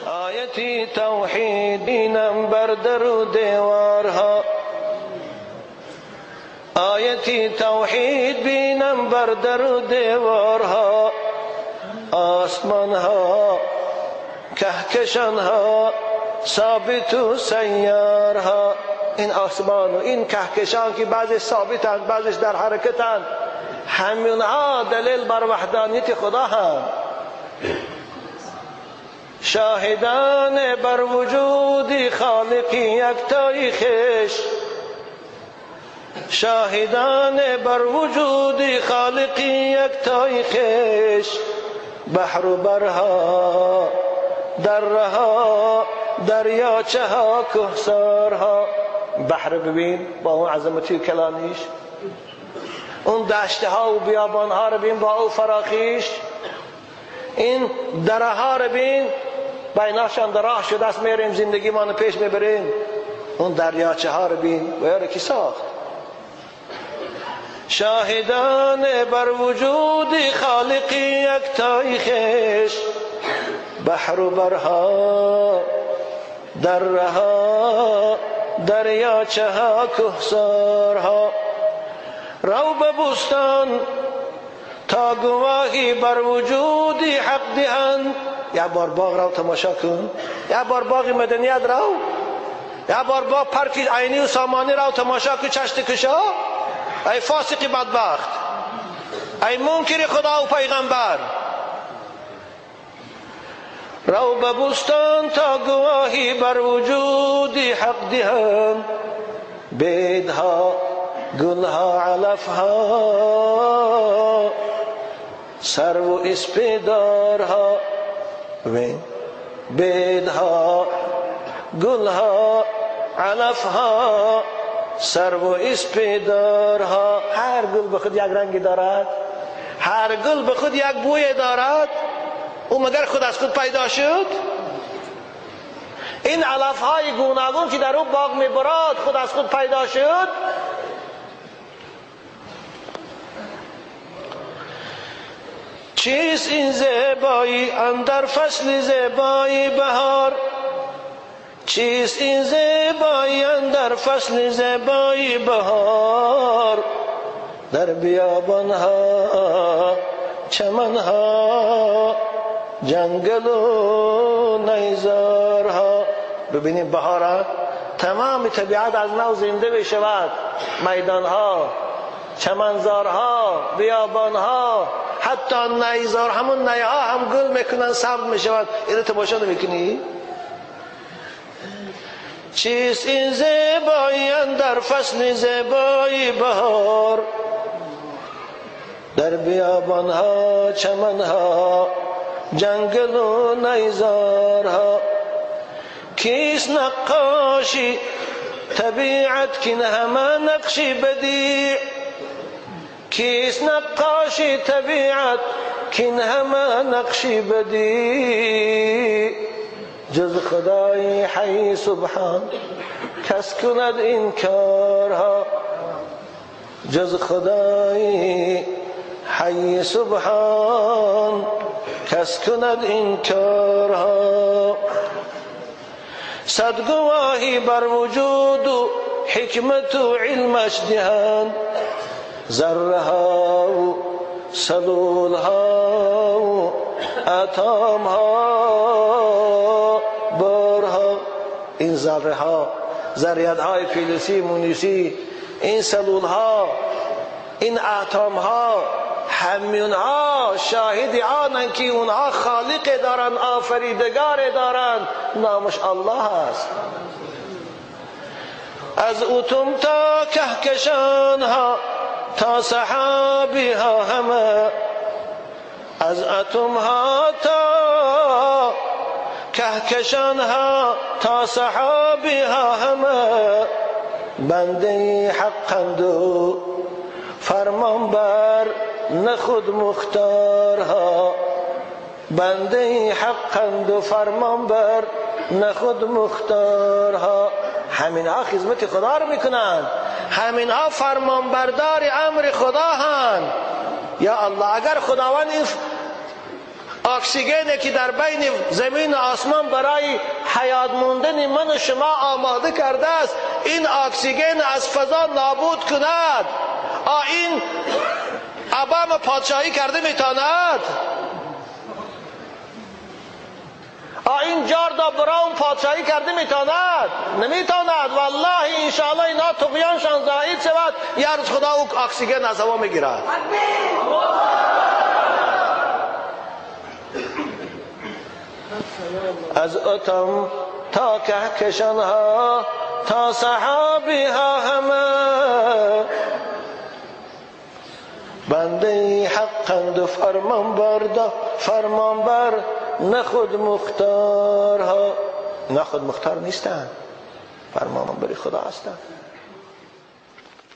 آیتی توحید بینم بر در و دیوارها، آیتی توحید بینم بر در و دیوارها، آسمانها کهکشانها ثابت و سیارها. این آسمان و این کهکشان که بعضی ثابتند بعضیش در حرکتند، همینها دلیل بر وحدانیت خدا هم. شاهدان بر وجود خالق یکتای خویش، شاهدان بر وجود خالق یکتای خویش، بحر و برها درها دریاچه ها کوهسارها. بحر ببین با اون عظمتی کلانیش، اون دشته ها و بیابان ها رو ببین با اون فراخیش، این دره ها رو ببین بیناشان راه شده است، میریم زندگی ما پیش میبریم. اون دریاچه ها رو ببین و یاره کی ساخت. شاهدان بر وجود خالق یکتای خویش، بحر و برها درها دریاچه ها کوهسارها. رو به بستان تا گواهی بر وجود حق دهند. یک بار باغ رو تماشا کن، یک بار باغ مدنیت رو، یک بار باغ پارک عینی و سامانی رو تماشا کن. چشت کشا ای فاسقی بدبخت، ای منکر خدا و پیغمبر. رو به بستان تا گواهی بر وجود حق دهند، بیدها گلها علفها سرو و اسپیدارها. بیدها گلها علفها سرو و اسپیدارها. هر گل به خود یک رنگی دارد، هر گل به خود یک بوی دارد. او مگر خود از خود پیدا شد؟ این علفهای گوناگون که در او باغ میبرد خود از خود پیدا شد؟ چیست این زیبایی اندر فصل زیبایی بهار؟ چیست این زیبایی اندر فصل زیبایی بهار؟ در بیابانها چمنها جنگل و نیزارها. ببینیم بهار تمام طبیعت از نو زنده بشود. میدانها، چمنزارها، بیابانها، حتی نیزار، همون نیها هم گل میکنن، سبز میشود. اینو تماشا نمیکنی؟ چیست این زیبایی اندر فصل زیبایی بهار؟ در بیابانها چمنها جنگل و نیزارها. کیست نقاشی طبیعت کین همه نقشی بدیع؟ کیست نقاشی طبیعت کین همه نقشی بدیع؟ جز خدای حی سبحان کس کند این کارها. جز خدای حی سبحان کس کند این کارها. صد گواهی بر وجود و حکمت و علمش دهند، ذره ها و سلول ها و اتم ها بارها. این ذره ها، ذریات های فیزیکی مونیسی، این سلول ها، این اتم ها، همینها شاهد آنند که اونها خالق دارند، آفریدگار دارند، نامش الله است. از اتم تا کهکشان ها تا سحابی ها همه، از اتم ها تا کهکشان ها تا سحابی ها همه، بنده حقند و فرمان بر نخود مختارها. بنده حقند و فرمان بر نخود مختارها. همینها خدمت خدا رو میکنند، همینها فرمان بردار امر خدا هستند. یا الله، اگر خداوند این اکسیژنی که در بین زمین و آسمان برای حیات موندن من و شما آماده کرده است، این اکسیژن از فضا نابود کند، این اوباما پادشاهی کرده میتواند؟ این جاردا براون پادشاهی کرده میتواند؟ نمیتواند. والله انشاءالله اینا طغیانشان زائد شود، یا روز خدا او اکسیژن از هوا میگیرد. از اتم تا کهکشانها تا سحابی ها همه بنده حقند و فرمانبر نه خود مختارها، نه خود مختار نیستند، فرمانبر خدا هستند.